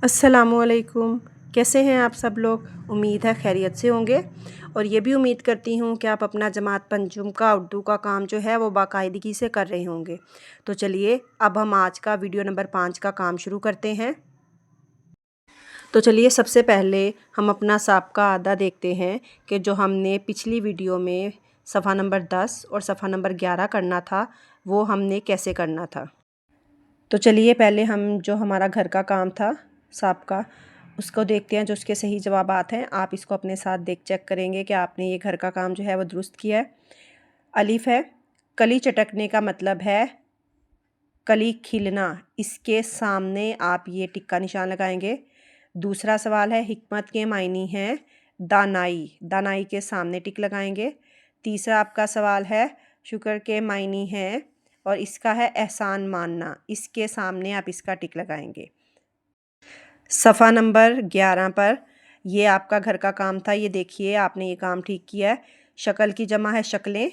अस्सलामुअलैकुम। कैसे हैं आप सब लोग? उम्मीद है खैरियत से होंगे और ये भी उम्मीद करती हूँ कि आप अपना जमात पंजुम का उर्दू का काम जो है वो बाकायदगी से कर रहे होंगे। तो चलिए अब हम आज का वीडियो नंबर 5 का काम शुरू करते हैं। तो चलिए सबसे पहले हम अपना साबका आदा देखते हैं कि जो हमने पिछली वीडियो में सफ़ा नंबर 10 और सफ़ा नंबर 11 करना था वो हमने कैसे करना था। तो चलिए पहले हम जो हमारा घर का काम था साबका उसको देखते हैं, जो उसके सही जवाबात हैं। आप इसको अपने साथ देख चेक करेंगे कि आपने ये घर का काम जो है वो दुरुस्त किया है। अलिफ है, कली चटकने का मतलब है कली खिलना, इसके सामने आप ये टिक का निशान लगाएंगे। दूसरा सवाल है हिकमत के मायने हैं दानाई, दानाई के सामने टिक लगाएंगे। तीसरा आपका सवाल है शुक्र के मायने हैं और इसका है एहसान मानना, इसके सामने आप इसका टिक लगाएंगे। सफ़ा नंबर 11 पर ये आपका घर का काम था। ये देखिए आपने ये काम ठीक किया है। शक्ल की जमा है शक्लें,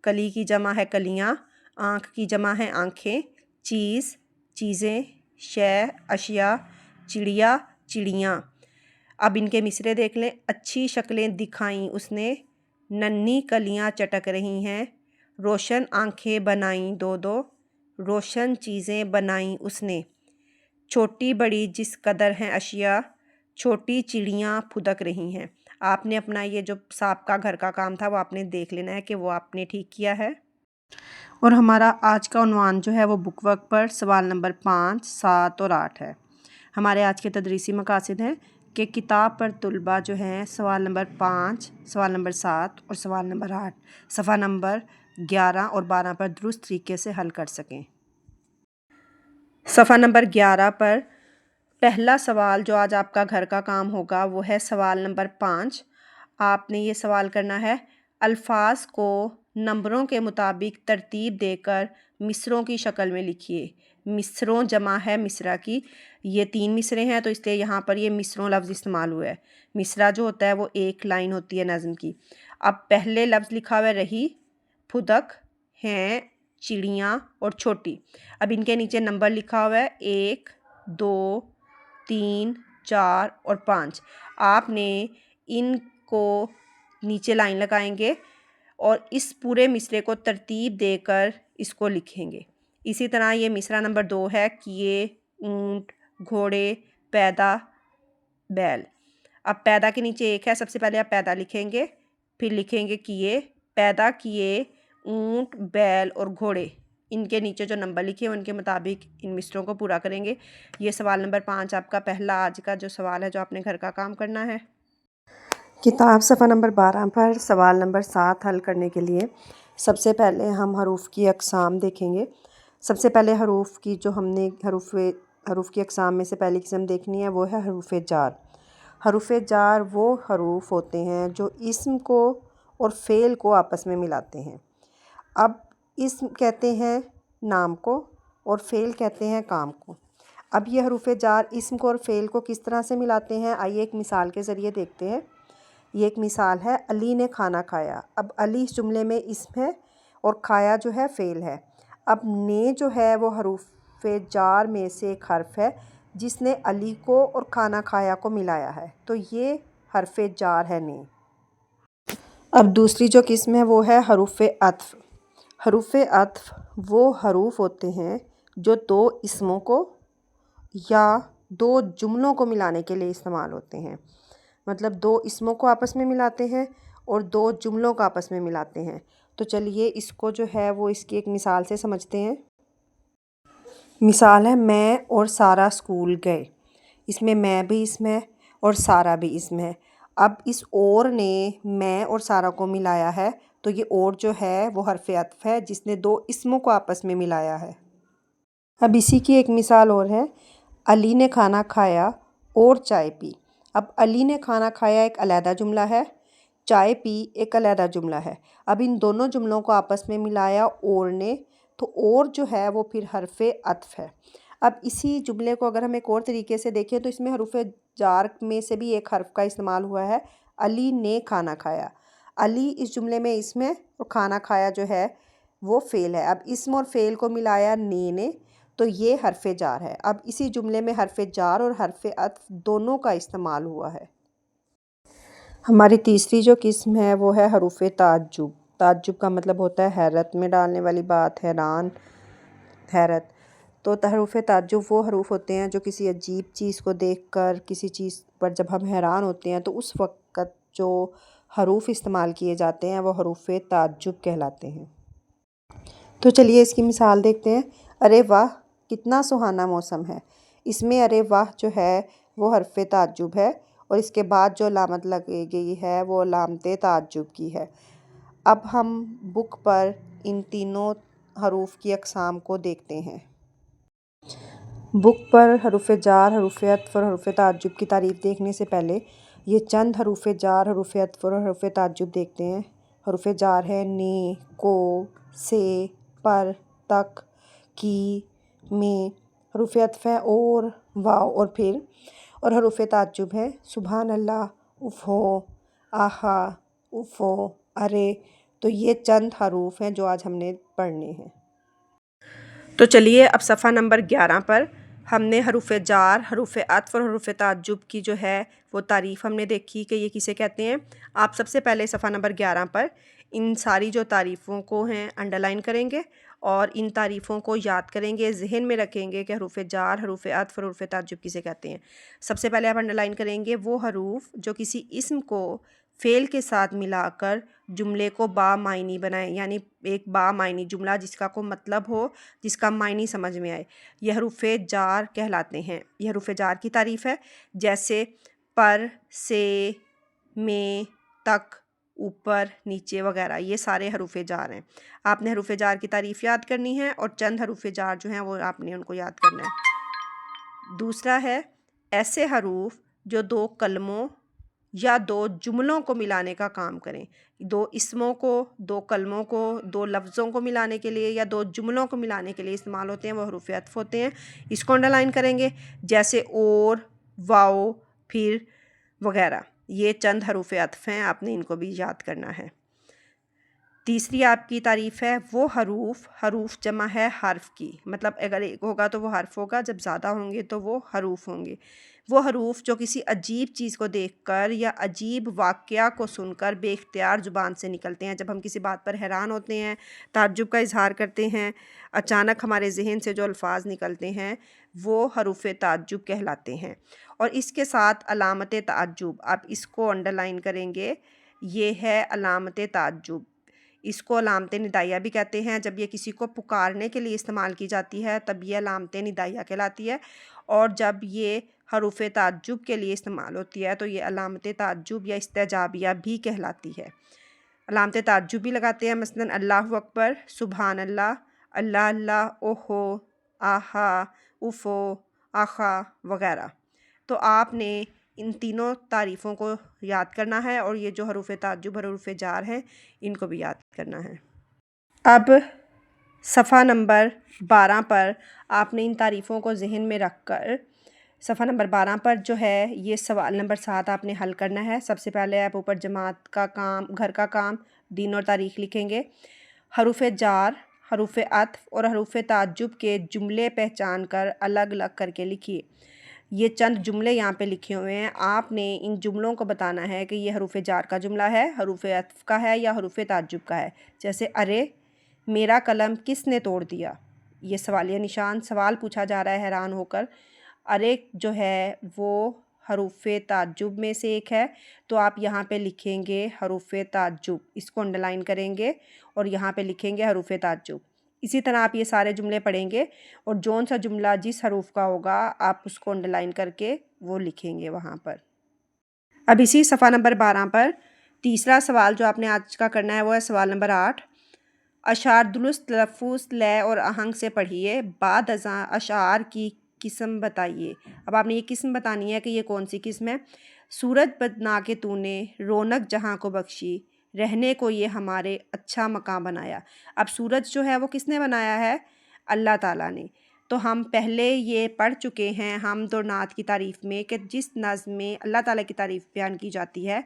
कली की जमा है कलियाँ, आँख की जमा है आँखें, चीज़ चीज़ें, शय अशिया, चिड़िया चिड़ियाँ। अब इनके मिसरे देख लें। अच्छी शक्लें दिखाईं उसने, नन्ही कलियाँ चटक रही हैं, रोशन आँखें बनाईं दो दो, रोशन चीज़ें बनाईं उसने, छोटी बड़ी जिस कदर हैं अशिया, छोटी चिड़ियाँ फुदक रही हैं। आपने अपना ये जो साबका घर का काम था वो आपने देख लेना है कि वो आपने ठीक किया है। और हमारा आज का उन्वान जो है वो बुक वर्क पर सवाल नंबर 5, 7 और 8 है। हमारे आज के तदरीसी मकासद हैं कि किताब पर तुलबा जो हैं सवाल नंबर 5, सवाल नंबर 7 और सवाल नंबर 8 सफ़ा नंबर 11 और 12 पर दुरुस्त तरीके से हल कर सकें। सफ़ा नंबर 11 पर पहला सवाल जो आज आपका घर का काम होगा वो है सवाल नंबर 5। आपने ये सवाल करना है अल्फाज को नंबरों के मुताबिक तरतीब देकर मिसरों की शक्ल में लिखिए। मिसरों जमा है मिसरा की, ये 3 मिसरे हैं तो इसलिए यहाँ पर ये मिसरों लफ्ज़ इस्तेमाल हुआ है। मिसरा जो होता है वो एक लाइन होती है नज़्म की। अब पहले लफ्ज़ लिखा हुआ है रही, फुदक, हैं, चिड़ियाँ और छोटी। अब इनके नीचे नंबर लिखा हुआ है 1, 2, 3, 4 और 5। आपने इनको नीचे लाइन लगाएंगे और इस पूरे मिसरे को तरतीब देकर इसको लिखेंगे। इसी तरह ये मिसरा नंबर 2 है किए, ऊंट, घोड़े, पैदा, बैल। अब पैदा के नीचे 1 है, सबसे पहले आप पैदा लिखेंगे, फिर लिखेंगे किए, पैदा किए ऊंट, बैल और घोड़े। इनके नीचे जो नंबर लिखे हैं उनके मुताबिक इन मिसरों को पूरा करेंगे। ये सवाल नंबर 5 आपका पहला आज का जो सवाल है जो आपने घर का काम करना है। किताब सफ़ा नंबर 12 पर सवाल नंबर 7 हल करने के लिए सबसे पहले हम हरूफ की अक़साम देखेंगे। सबसे पहले हरूफ की जो हमने हरूफ की अक़साम में से पहली किस्म देखनी है वो है हरूफ जार। हरूफ जार वो हरूफ होते हैं जो इस्म को और फ़ेल को आपस में मिलाते हैं। अब इस्म कहते हैं नाम को और फ़ेल कहते हैं काम को। अब ये हरूफ जार इस्म को और फ़ेल को किस तरह से मिलाते हैं आइए एक मिसाल के ज़रिए देखते हैं। ये एक मिसाल है अली ने खाना खाया। अब अली इस जुमले में इस्म है और खाया जो है फ़ेल है। अब ने जो है वो हरूफ जार में से एक हर्फ है जिसने अली को और खाना खाया को मिलाया है, तो ये हर्फ जार है ने। अब दूसरी जो किस्म है वो है हरूफ अत्फ़। हरूफ अत्फ़ वो हरूफ होते हैं जो दो इस्मों को या दो जुमलों को मिलाने के लिए इस्तेमाल होते हैं। मतलब दो इस्मों को आपस में मिलाते हैं और दो जुमलों को आपस में मिलाते हैं। तो चलिए इसको जो है वो इसकी एक मिसाल से समझते हैं। मिसाल है मैं और सारा स्कूल गए। इसमें मैं भी इसमें है और सारा भी इसमें है। अब इस और ने मैं और सारा को मिलाया है तो ये और जो है वो हर्फ अत्फ़ है जिसने दो इस्मों को आपस में मिलाया है। अब इसी की एक मिसाल और है अली ने खाना खाया और चाय पी। अब अली ने खाना खाया एक अलहदा जुमला है, चाय पी एक अलहदा जुमला है। अब इन दोनों जुमलों को आपस में मिलाया और ने, तो और जो है वो फिर हर्फ अत्फ़ है। अब इसी जुमले को अगर हम एक और तरीके से देखें तो इसमें हरूफ जार में से भी एक हर्फ का इस्तेमाल हुआ है, अली ने खाना खाया। अली इस जुमले में इसमें और खाना खाया जो है वो फ़ेल है। अब इस्म और फ़ेल को मिलाया ने, तो ये हरफ जार है। अब इसी जुमले में हरफ जार और हरफ अत्फ दोनों का इस्तेमाल हुआ है। हमारी तीसरी जो किस्म है वो है हरूफ ताज्जुब। ताज्जुब का मतलब होता है हैरत में डालने वाली बात, हैरान, हैरत। तो हरूफ ताज्जुब वो हरूफ होते हैं जो किसी अजीब चीज़ को देखकर, किसी चीज़ पर जब हम हैरान होते हैं तो उस वक़्त जो हरूफ इस्तेमाल किए जाते हैं वो हरूफ ताज्जुब कहलाते हैं। तो चलिए इसकी मिसाल देखते हैं। अरे वाह कितना सुहाना मौसम है। इसमें अरे वाह जो है वो हरफ ताज्जुब है और इसके बाद जो अलामत लगी गई है वो अलामत ताज्जुब की है। अब हम बुक पर इन तीनों हरूफ की अक़साम को देखते हैं। बुक पर हरूफ जार, हरूफ अत्फ़ और हरूफ ताज्जुब की तारीफ़ देखने से पहले ये चंद हरूफ जार, हरूफ अत्फ़ और हरूफ ताज्जुब देखते हैं। हरूफ जार है ने, को, से, पर, तक, की, में। हरूफ अत्फ़ है और, वाव और फिर। और हरूफ ताज्जुब है सुभान अल्लाह, उफ़ हो, आहा, उफ़ हो, अरे। तो ये चंद हरूफ हैं जो आज हमने पढ़ने हैं। तो चलिए अब सफ़ा नंबर 11 पर हमने हरूफ जार, हरूफ अत्फ़ और हरूफ ताज्जुब की जो है वो तारीफ़ हमने देखी कि ये किसे कहते हैं। आप सबसे पहले सफ़ा नंबर 11 पर इन सारी जो तारीफ़ों को हैं अंडरलाइन करेंगे और इन तारीफ़ों को याद करेंगे, ज़हन में रखेंगे कि हरूफ जार, हरूफ अत्फ़ और हरूफ ताज्जुब किसे कहते हैं। सबसे पहले आप अंडरलाइन करेंगे वो हरूफ जो किसी इस्म को फ़ेल के साथ मिलाकर जुमले को बामायनी बनाएं, यानी एक बामायनी जुमला जिसका कोई मतलब हो, जिसका मायनी समझ में आए, यह हरूफ जार कहलाते हैं। यह हरूफ जार की तारीफ़ है, जैसे पर, से, में, तक, ऊपर, नीचे वगैरह, ये सारे हरूफ जार हैं। आपने हरूफ जार की तारीफ़ याद करनी है और चंद हरूफ जार जो हैं वो आपने उनको याद करना है। दूसरा है ऐसे हरूफ जो दो कलमों या दो जुमलों को मिलाने का काम करें। दो इस्मों को, दो कलमों को, दो लफ्ज़ों को मिलाने के लिए या दो जुमलों को मिलाने के लिए इस्तेमाल होते हैं, वो हरूफ अत्फ़ होते हैं। इसको अंडरलाइन करेंगे, जैसे और, वाओ, फिर वगैरह। ये चंद हरूफ अत्फ़ हैं, आपने इनको भी याद करना है। तीसरी आपकी तारीफ़ है वो हरूफ, हरूफ जमा है हर्फ की, मतलब अगर एक होगा तो वो हर्फ होगा, जब ज़्यादा होंगे तो वो हरूफ होंगे। वो हरूफ जो किसी अजीब चीज़ को देखकर या अजीब वाक़या को सुनकर बेख्तियार ज़ुबान से निकलते हैं। जब हम किसी बात पर हैरान होते हैं, ताज्जुब का इज़हार करते हैं, अचानक हमारे ज़हन से जो अल्फाज निकलते हैं वो हरूफ ताज्जुब कहलाते हैं। और इसके साथ अलामत ताज्जुब, आप इसको अंडरलाइन करेंगे, ये है अलामत ताज्जुब। इसको अलामत निदाइया भी कहते हैं। जब ये किसी को पुकारने के लिए इस्तेमाल की जाती है तब ये अलामत निदाइया कहलाती है, और जब ये हरूफ ताज्जुब के लिए इस्तेमाल होती है तो ये अलामत ताज्जुब या इस्तेजाबिया भी कहलाती है। अलामत ताज्जुब भी लगाते हैं, मसलन अल्लाहु अकबर, सुभान अल्लाह, अल्लाह अल्लाह, ओहो, आहा, उफ़ो, आखा वगैरह। तो आपने इन तीनों तारीफ़ों को याद करना है और ये जो हरूफ ताज्जुब और हरूफ जार हैं इनको भी याद करना है। अब सफ़ा नंबर 12 पर आपने इन तारीफ़ों को ज़हन में रखकर सफ़ा नंबर 12 पर जो है ये सवाल नंबर 7 आपने हल करना है। सबसे पहले आप ऊपर जमात का काम, घर का काम, दिन और तारीख़ लिखेंगे। हरूफ जार, हरूफ अत्फ़ और हरूफ ताज्जुब के जुमले पहचान कर अलग अलग करके लिखिए। ये चंद जुमले यहाँ पे लिखे हुए हैं, आपने इन जुमलों को बताना है कि ये हरूफ जार का जुमला है, हरूफ अत्फ़ का है या हरूफ ताज्जुब का है। जैसे अरे मेरा कलम किसने तोड़ दिया, ये सवालिया निशान, सवाल पूछा जा रहा है हैरान होकर। अरे जो है वो हरूफ ताज्जुब में से एक है, तो आप यहाँ पे लिखेंगे हरूफ ताज्जुब, इसको अंडरलाइन करेंगे और यहाँ पे लिखेंगे हरूफ ताज्जुब। इसी तरह आप ये सारे जुमले पढ़ेंगे और जौन सा जुमला जिस हरूफ का होगा आप उसको अंडरलाइन करके वो लिखेंगे वहाँ पर। अब इसी सफ़ा नंबर 12 पर तीसरा सवाल जो आपने आज का करना है वो है सवाल नंबर 8। अशार दुरुस्त लफ्ज़, लय और आहंग से पढ़िए, बाद अज़ां अशार की किस्म बताइए। अब आपने ये किस्म बतानी है कि ये कौन सी किस्म है। सूरज बना के तूने रौनक जहाँ को बख्शी, रहने को ये हमारे अच्छा मकाम बनाया। अब सूरज जो है वो किसने बनाया है, अल्लाह ताला ने। तो हम पहले ये पढ़ चुके हैं हमद और नात की तारीफ़ में कि जिस नज़्म में अल्लाह ताला की तारीफ़ बयान की जाती है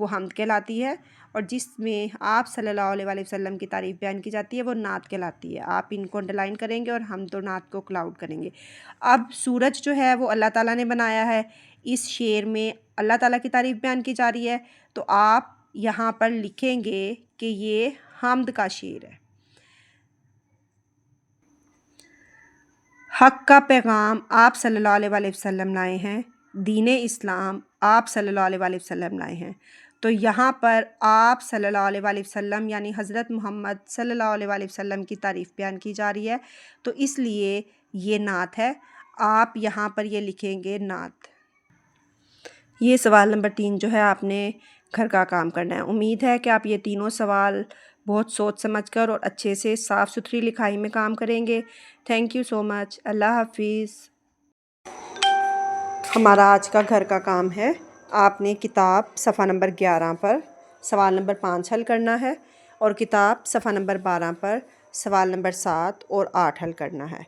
वो हम्द कहलाती है, और जिसमें आप सल्लल्लाहु अलैहि वसल्लम की तारीफ़ बयान की जाती है वो नात कहलाती है। आप इनको अंडरलाइन करेंगे और हम्द और नात को क्लाउड करेंगे। अब सूरज जो है वो अल्लाह ताला ने बनाया है, इस शेर में अल्लाह ताला की तारीफ़ बयान की जा रही है, तो आप यहाँ पर लिखेंगे कि ये हम्द का शेर है। हक़ का पैगाम आप सल्लल्लाहु अलैहि वसल्लम लाए हैं, दीन इस्लाम आप सल्लल्लाहु अलैहि वसल्लम लाए हैं। तो यहाँ पर आप सल्लल्लाहु अलैहि वसल्लम यानी हज़रत मोहम्मद सल्लल्लाहु अलैहि वसल्लम की तारीफ़ बयान की जा रही है, तो इसलिए ये नात है। आप यहाँ पर ये लिखेंगे नात। ये सवाल नंबर 3 जो है आपने घर का काम करना है। उम्मीद है कि आप ये तीनों सवाल बहुत सोच समझकर और अच्छे से साफ़ सुथरी लिखाई में काम करेंगे। Thank you so much. अल्लाह हाफिज़। हमारा आज का घर का काम है, आपने किताब सफ़ा नंबर 11 पर सवाल नंबर 5 हल करना है और किताब सफ़ा नंबर 12 पर सवाल नंबर 7 और 8 हल करना है।